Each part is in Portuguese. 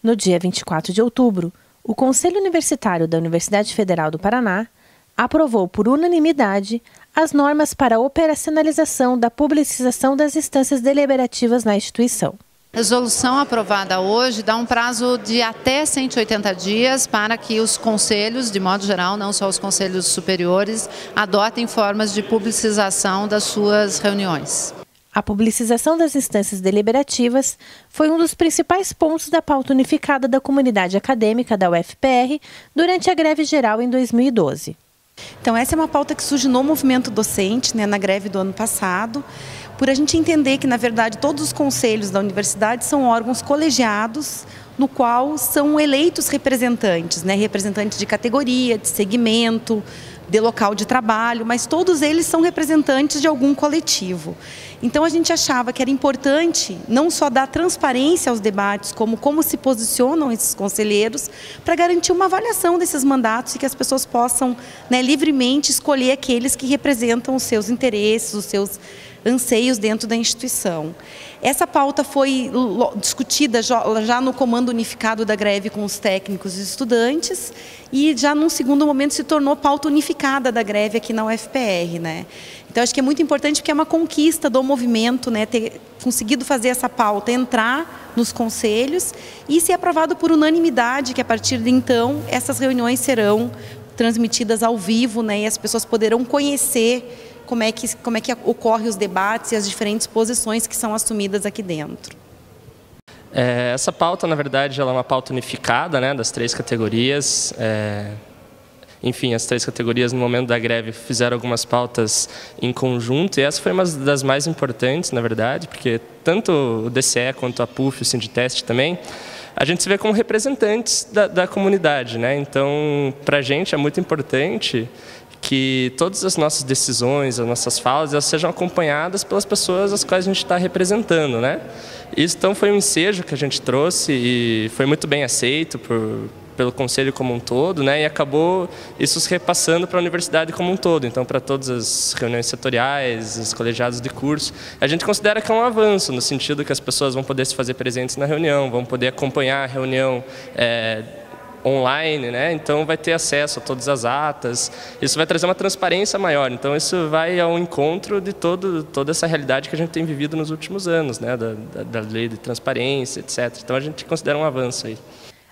No dia 24 de outubro, o Conselho Universitário da Universidade Federal do Paraná aprovou por unanimidade as normas para a operacionalização da publicização das instâncias deliberativas na instituição. A resolução aprovada hoje dá um prazo de até 180 dias para que os conselhos, de modo geral, não só os conselhos superiores, adotem formas de publicização das suas reuniões. A publicização das instâncias deliberativas foi um dos principais pontos da pauta unificada da comunidade acadêmica da UFPR durante a greve geral em 2012. Então essa é uma pauta que surge no movimento docente, na greve do ano passado, por a gente entender que, na verdade, todos os conselhos da universidade são órgãos colegiados, no qual são eleitos representantes, representantes de categoria, de segmento, de local de trabalho, mas todos eles são representantes de algum coletivo. Então a gente achava que era importante não só dar transparência aos debates, como se posicionam esses conselheiros, para garantir uma avaliação desses mandatos e que as pessoas possam livremente escolher aqueles que representam os seus interesses, os seus anseios dentro da instituição. Essa pauta foi discutida já no comando unificado da greve com os técnicos e estudantes e já num segundo momento se tornou pauta unificada da greve aqui na UFPR, Então acho que é muito importante porque é uma conquista do movimento, ter conseguido fazer essa pauta entrar nos conselhos e ser aprovado por unanimidade que a partir de então essas reuniões serão transmitidas ao vivo, e as pessoas poderão conhecer como é que ocorrem os debates e as diferentes posições que são assumidas aqui dentro. Essa pauta, na verdade, ela é uma pauta unificada, das três categorias. Enfim, as três categorias, no momento da greve, fizeram algumas pautas em conjunto, e essa foi uma das mais importantes, na verdade, porque tanto o DCE quanto a PUF, o Sinditest também, a gente se vê como representantes da comunidade, Então, para a gente é muito importante que todas as nossas decisões, as nossas falas, elas sejam acompanhadas pelas pessoas as quais a gente está representando, Isso, então, foi um ensejo que a gente trouxe e foi muito bem aceito pelo Conselho como um todo, E acabou isso se repassando para a universidade como um todo. Então, para todas as reuniões setoriais, os colegiados de curso, a gente considera que é um avanço, no sentido que as pessoas vão poder se fazer presentes na reunião, vão poder acompanhar a reunião online, Então vai ter acesso a todas as atas, isso vai trazer uma transparência maior, então isso vai ao encontro de toda essa realidade que a gente tem vivido nos últimos anos, da lei de transparência, etc. Então a gente considera um avanço aí.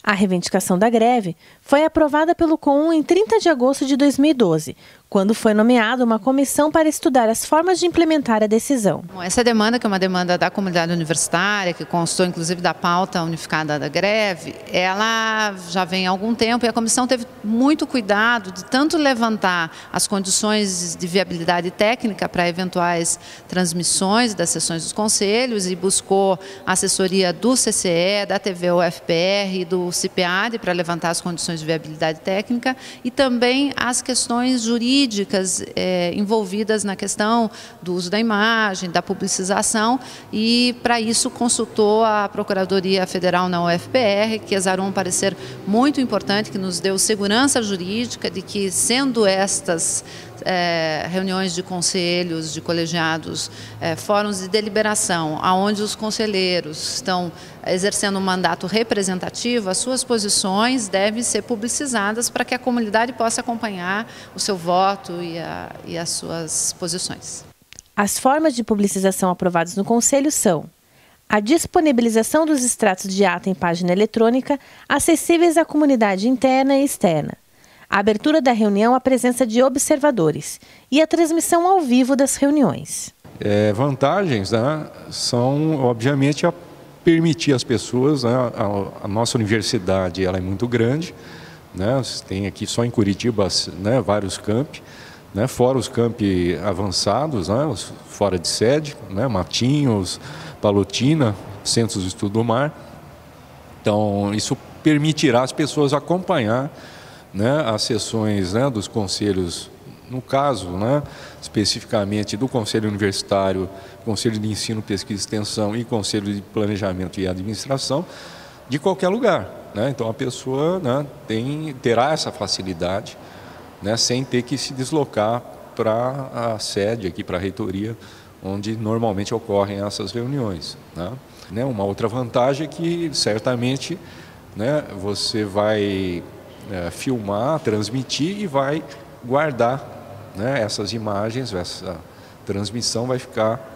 A reivindicação da greve foi aprovada pelo COUN em 30 de agosto de 2012, quando foi nomeada uma comissão para estudar as formas de implementar a decisão. Essa demanda, que é uma demanda da comunidade universitária, que constou inclusive da pauta unificada da greve, ela já vem há algum tempo e a comissão teve muito cuidado de tanto levantar as condições de viabilidade técnica para eventuais transmissões das sessões dos conselhos e buscou a assessoria do CCE, da TV UFPR e do CIPEAD para levantar as condições de viabilidade técnica e também as questões jurídicas envolvidas na questão do uso da imagem, da publicização e para isso consultou a Procuradoria Federal na UFPR, que exarou um parecer muito importante que nos deu segurança jurídica de que, sendo estas reuniões de conselhos, de colegiados, fóruns de deliberação, onde os conselheiros estão exercendo um mandato representativo, as suas posições devem ser publicizadas para que a comunidade possa acompanhar o seu voto e as suas posições. As formas de publicização aprovadas no Conselho são a disponibilização dos extratos de ata em página eletrônica acessíveis à comunidade interna e externa, a abertura da reunião à presença de observadores e a transmissão ao vivo das reuniões. Vantagens são, obviamente, a permitir às pessoas, a nossa universidade ela é muito grande, tem aqui só em Curitiba vários campi, fora os campi avançados, os fora de sede, Matinhos, Palotina, Centros de Estudo do Mar. Então, isso permitirá às pessoas acompanhar as sessões dos conselhos, no caso, especificamente do Conselho Universitário, Conselho de Ensino, Pesquisa e Extensão e Conselho de Planejamento e Administração, de qualquer lugar. Então a pessoa terá essa facilidade, sem ter que se deslocar para a sede, aqui para a reitoria, onde normalmente ocorrem essas reuniões. Uma outra vantagem é que certamente né, você vai filmar, transmitir e vai guardar, né, essas imagens, essa transmissão vai ficar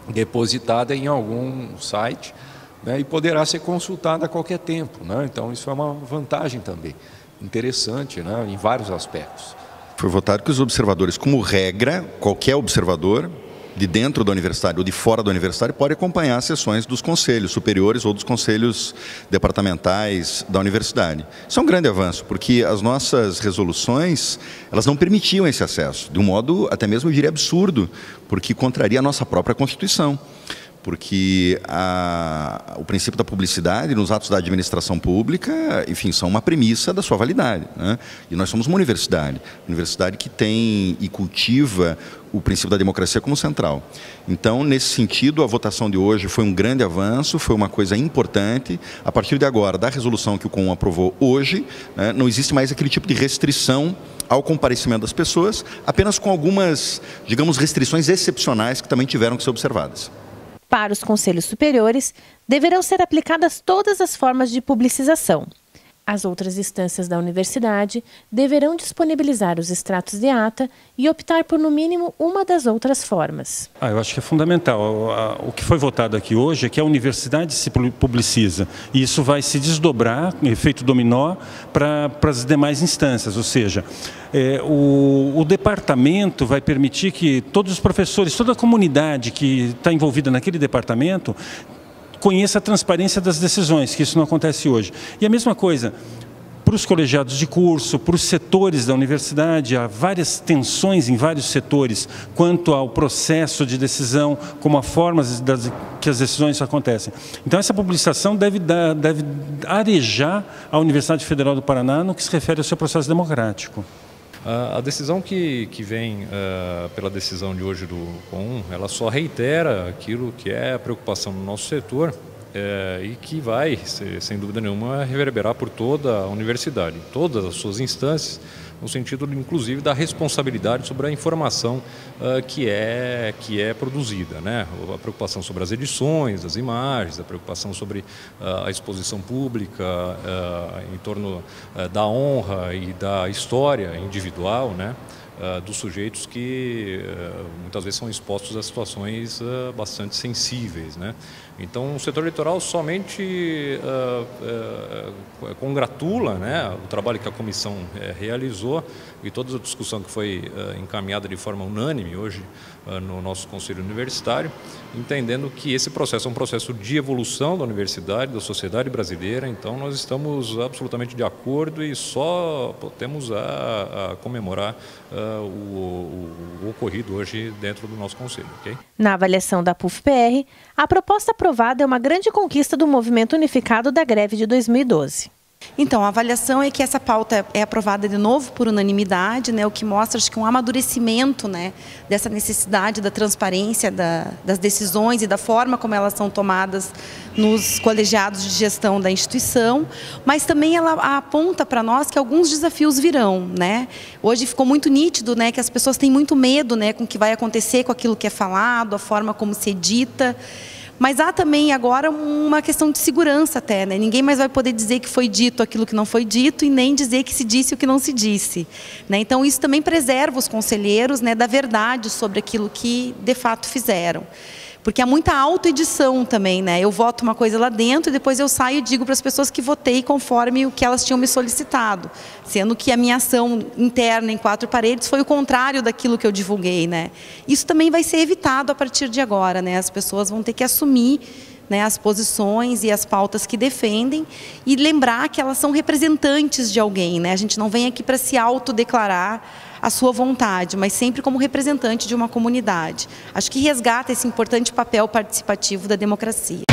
depositada em algum site, né, e poderá ser consultada a qualquer tempo, né? Então isso é uma vantagem também interessante, né, em vários aspectos. Foi votado que os observadores, como regra, qualquer observador de dentro da universidade ou de fora da universidade pode acompanhar as sessões dos conselhos superiores ou dos conselhos departamentais da universidade. Isso é um grande avanço, porque as nossas resoluções, elas não permitiam esse acesso, de um modo até mesmo, eu diria, absurdo, porque contraria a nossa própria Constituição. Porque o princípio da publicidade nos atos da administração pública, enfim, são uma premissa da sua validade, né? E nós somos uma universidade que tem e cultiva o princípio da democracia como central. Então, nesse sentido, a votação de hoje foi um grande avanço, foi uma coisa importante. A partir de agora, da resolução que o CON aprovou hoje, né, não existe mais aquele tipo de restrição ao comparecimento das pessoas, apenas com algumas, digamos, restrições excepcionais que também tiveram que ser observadas. Para os conselhos superiores, deverão ser aplicadas todas as formas de publicização. As outras instâncias da universidade deverão disponibilizar os extratos de ata e optar por, no mínimo, uma das outras formas. Eu acho que é fundamental. O que foi votado aqui hoje é que a universidade se publiciza. E isso vai se desdobrar, efeito dominó, para as demais instâncias. Ou seja, o departamento vai permitir que todos os professores, toda a comunidade que está envolvida naquele departamento, conheça a transparência das decisões, que isso não acontece hoje. E a mesma coisa para os colegiados de curso, para os setores da universidade, há várias tensões em vários setores quanto ao processo de decisão, como a forma que as decisões acontecem. Então, essa publicação deve arejar a Universidade Federal do Paraná no que se refere ao seu processo democrático. A decisão que vem pela decisão de hoje do CON, ela só reitera aquilo que é a preocupação do nosso setor e que vai, sem dúvida nenhuma, reverberar por toda a universidade, todas as suas instâncias, no sentido, inclusive, da responsabilidade sobre a informação que é produzida, né? A preocupação sobre as edições, as imagens, a preocupação sobre a exposição pública em torno da honra e da história individual, né? Dos sujeitos que muitas vezes são expostos a situações bastante sensíveis, né? Então, o setor eleitoral somente congratula, né, o trabalho que a comissão realizou e toda a discussão que foi encaminhada de forma unânime hoje no nosso Conselho Universitário, entendendo que esse processo é um processo de evolução da universidade, da sociedade brasileira. Então, nós estamos absolutamente de acordo e só temos a comemorar o ocorrido hoje dentro do nosso Conselho. Okay? Na avaliação da PUF-PR, a proposta aprovada é uma grande conquista do movimento unificado da greve de 2012. Então, a avaliação é que essa pauta é aprovada de novo por unanimidade, né, o que mostra, acho que, um amadurecimento, né, dessa necessidade da transparência das decisões e da forma como elas são tomadas nos colegiados de gestão da instituição, mas também ela aponta para nós que alguns desafios virão, né? Hoje ficou muito nítido, né, que as pessoas têm muito medo, né, com o que vai acontecer com aquilo que é falado, a forma como se edita. Mas há também agora uma questão de segurança até, né? Ninguém mais vai poder dizer que foi dito aquilo que não foi dito e nem dizer que se disse o que não se disse, né? Então isso também preserva os conselheiros, né, da verdade sobre aquilo que de fato fizeram. Porque há muita autoedição também, né? Eu voto uma coisa lá dentro e depois eu saio e digo para as pessoas que votei conforme o que elas tinham me solicitado. Sendo que a minha ação interna em 4 paredes foi o contrário daquilo que eu divulguei, né? Isso também vai ser evitado a partir de agora, né? As pessoas vão ter que assumir, né, as posições e as pautas que defendem e lembrar que elas são representantes de alguém, né? A gente não vem aqui para se autodeclarar a sua vontade, mas sempre como representante de uma comunidade. Acho que resgata esse importante papel participativo da democracia.